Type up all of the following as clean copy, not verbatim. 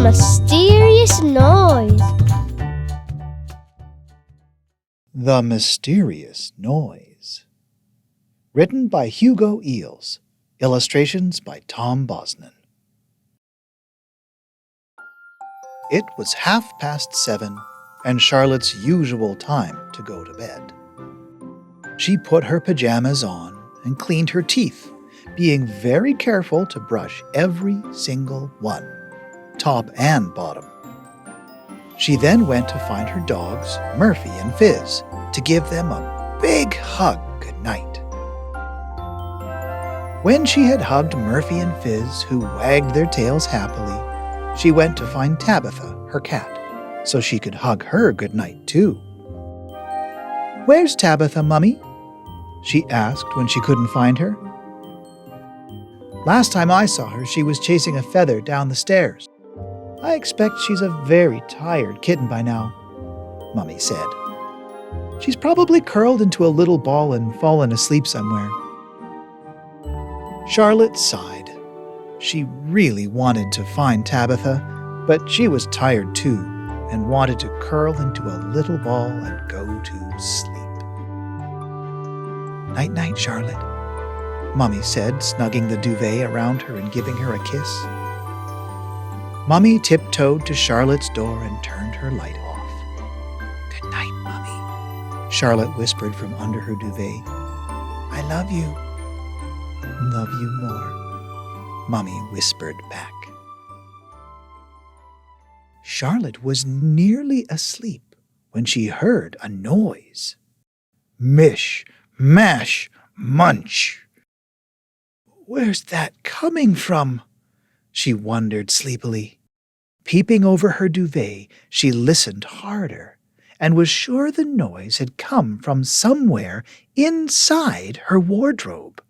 mysterious noise. The Mysterious Noise. Written by Hugo Eales. Illustrations by Tom Bosnan. It was 7:30, and Charlotte's usual time to go to bed. She put her pajamas on and cleaned her teeth, being very careful to brush every single one, top and bottom. She then went to find her dogs, Murphy and Fizz, to give them a big hug goodnight. When she had hugged Murphy and Fizz, who wagged their tails happily, she went to find Tabitha, her cat, so she could hug her goodnight too. "Where's Tabitha, Mummy?" she asked when she couldn't find her. "Last time I saw her, she was chasing a feather down the stairs. I expect she's a very tired kitten by now," Mummy said. "She's probably curled into a little ball and fallen asleep somewhere." Charlotte sighed. She really wanted to find Tabitha, but she was tired too and wanted to curl into a little ball and go to sleep. "Night-night, Charlotte," Mummy said, snugging the duvet around her and giving her a kiss. Mummy tiptoed to Charlotte's door and turned her light off. "Good night, Mummy," Charlotte whispered from under her duvet. "I love you." "Love you more," Mummy whispered back. Charlotte was nearly asleep when she heard a noise. Mish, mash, munch. "Where's that coming from?" she wondered sleepily. Peeping over her duvet, she listened harder and was sure the noise had come from somewhere inside her wardrobe.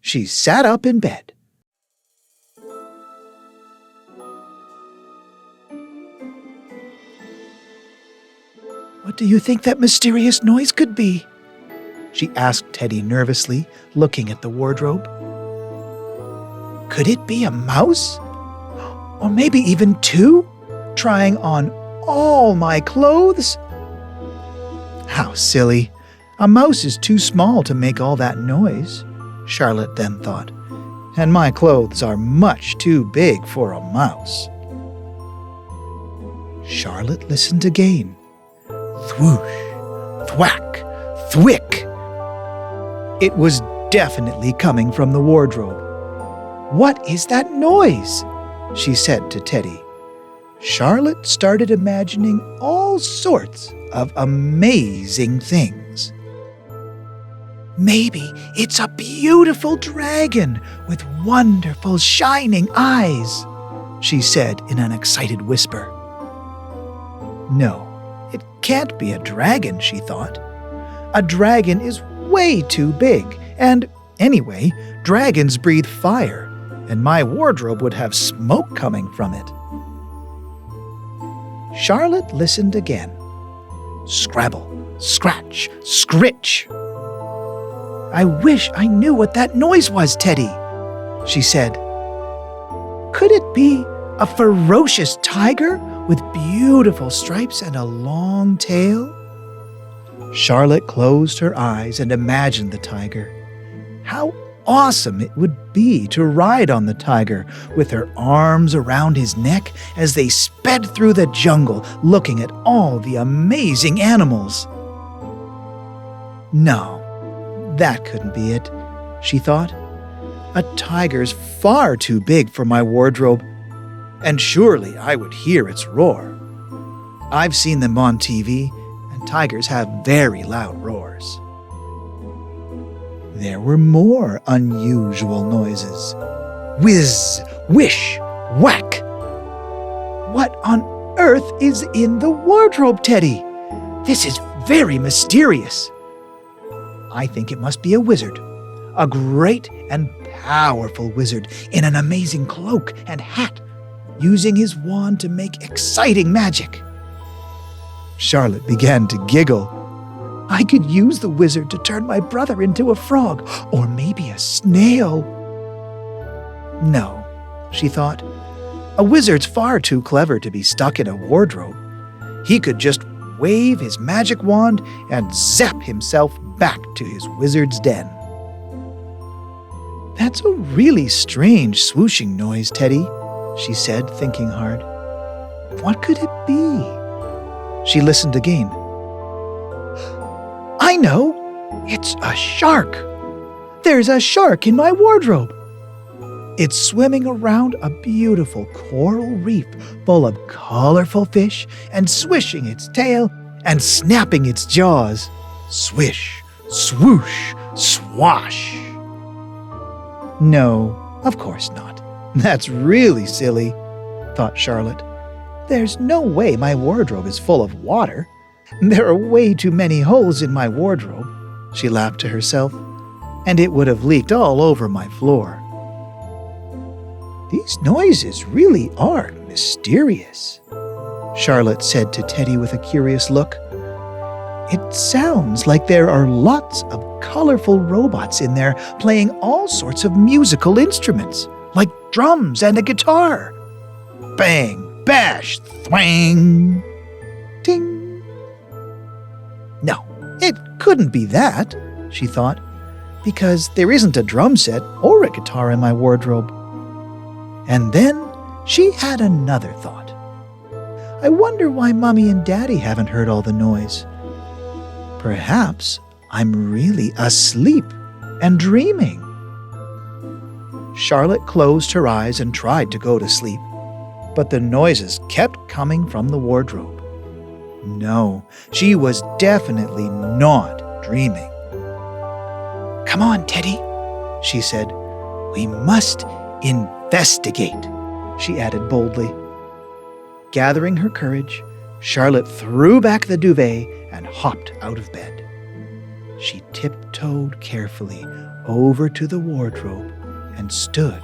She sat up in bed. "What do you think that mysterious noise could be?" she asked Teddy nervously, looking at the wardrobe. "Could it be a mouse? Or maybe even two, trying on all my clothes?" "How silly! A mouse is too small to make all that noise," Charlotte then thought, "and my clothes are much too big for a mouse." Charlotte listened again. Thwoosh, thwack, thwick. It was definitely coming from the wardrobe. "What is that noise?" she said to Teddy. Charlotte started imagining all sorts of amazing things. "Maybe it's a beautiful dragon with wonderful shining eyes," she said in an excited whisper. "No, it can't be a dragon," she thought. "A dragon is way too big, and anyway, dragons breathe fire, and my wardrobe would have smoke coming from it." Charlotte listened again. Scrabble, scratch, scritch. "I wish I knew what that noise was, Teddy," she said. "Could it be a ferocious tiger with beautiful stripes and a long tail?" Charlotte closed her eyes and imagined the tiger. How awesome it would be to ride on the tiger with her arms around his neck as they sped through the jungle looking at all the amazing animals. "No, that couldn't be it," she thought. "A tiger's far too big for my wardrobe, and surely I would hear its roar. I've seen them on TV, and tigers have very loud roars." There were more unusual noises. Whiz, wish, whack. "What on earth is in the wardrobe, Teddy? This is very mysterious." "I think it must be a wizard, a great and powerful wizard in an amazing cloak and hat, using his wand to make exciting magic." Charlotte began to giggle. "I could use the wizard to turn my brother into a frog, or maybe a snail." No, she thought, A wizard's far too clever to be stuck in a wardrobe. He could just wave his magic wand and zap himself back to his wizard's den. "That's a really strange swooshing noise, Teddy," she said, thinking hard. "What could it be?" She listened again. "I know! It's a shark! There's a shark in my wardrobe! It's swimming around a beautiful coral reef full of colorful fish and swishing its tail and snapping its jaws. Swish, swoosh, swash." "No, of course not. That's really silly," thought Charlotte. "There's no way my wardrobe is full of water. There are way too many holes in my wardrobe," she laughed to herself, "and it would have leaked all over my floor." "These noises really are mysterious," Charlotte said to Teddy with a curious look. "It sounds like there are lots of colorful robots in there playing all sorts of musical instruments, like drums and a guitar. Bang, bash, thwang, ting." "No, it couldn't be that," she thought, "because there isn't a drum set or a guitar in my wardrobe." And then she had another thought. "I wonder why Mommy and Daddy haven't heard all the noise. Perhaps I'm really asleep and dreaming." Charlotte closed her eyes and tried to go to sleep, but the noises kept coming from the wardrobe. No, she was definitely not dreaming. "Come on, Teddy," she said. "We must investigate," she added boldly. Gathering her courage, Charlotte threw back the duvet and hopped out of bed. She tiptoed carefully over to the wardrobe and stood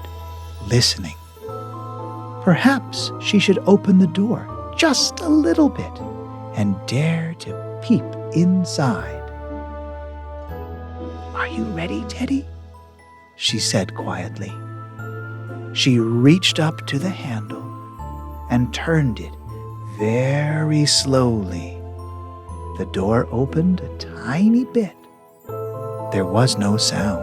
listening. Perhaps she should open the door just a little bit and dare to peep inside. "Are you ready, Teddy?" she said quietly. She reached up to the handle and turned it very slowly. The door opened a tiny bit. There was no sound.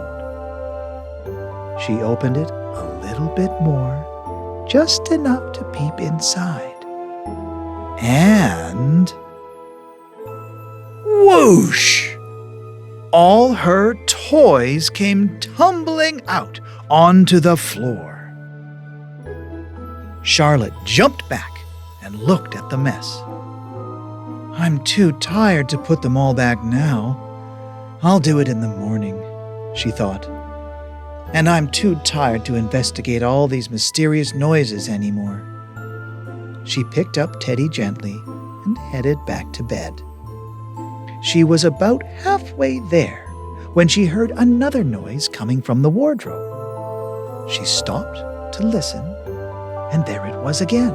She opened it a little bit more, just enough to peep inside. And whoosh! All her toys came tumbling out onto the floor. Charlotte jumped back and looked at the mess. "I'm too tired to put them all back now. I'll do it in the morning," she thought. "And I'm too tired to investigate all these mysterious noises anymore." She picked up Teddy gently and headed back to bed. She was about halfway there when she heard another noise coming from the wardrobe. She stopped to listen, and there it was again,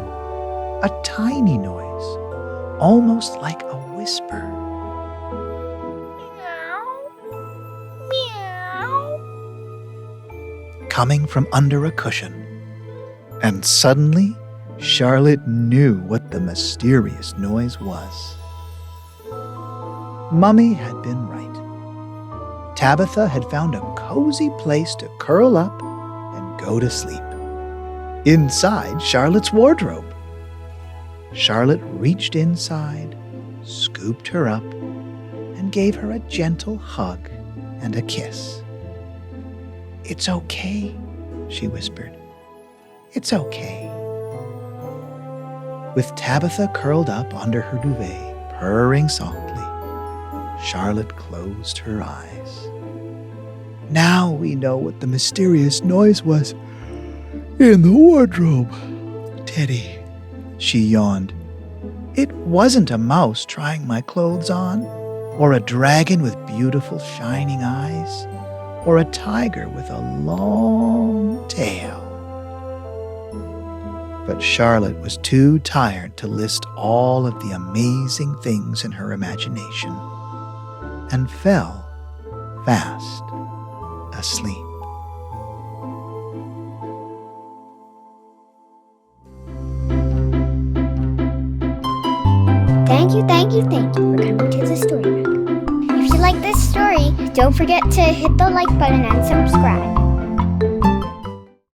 a tiny noise, almost like a whisper. Coming from under a cushion. And suddenly, Charlotte knew what the mysterious noise was. Mummy had been right. Tabitha had found a cozy place to curl up and go to sleep. Inside Charlotte's wardrobe. Charlotte reached inside, scooped her up, and gave her a gentle hug and a kiss. "It's okay," she whispered. "It's okay." With Tabitha curled up under her duvet, purring softly, Charlotte closed her eyes. "Now we know what the mysterious noise was in the wardrobe, Teddy," she yawned. "It wasn't a mouse trying my clothes on, or a dragon with beautiful shining eyes, or a tiger with a long tail." But Charlotte was too tired to list all of the amazing things in her imagination, and fell fast asleep. Thank you for coming to the story room. If you like this story, don't forget to hit the like button and subscribe.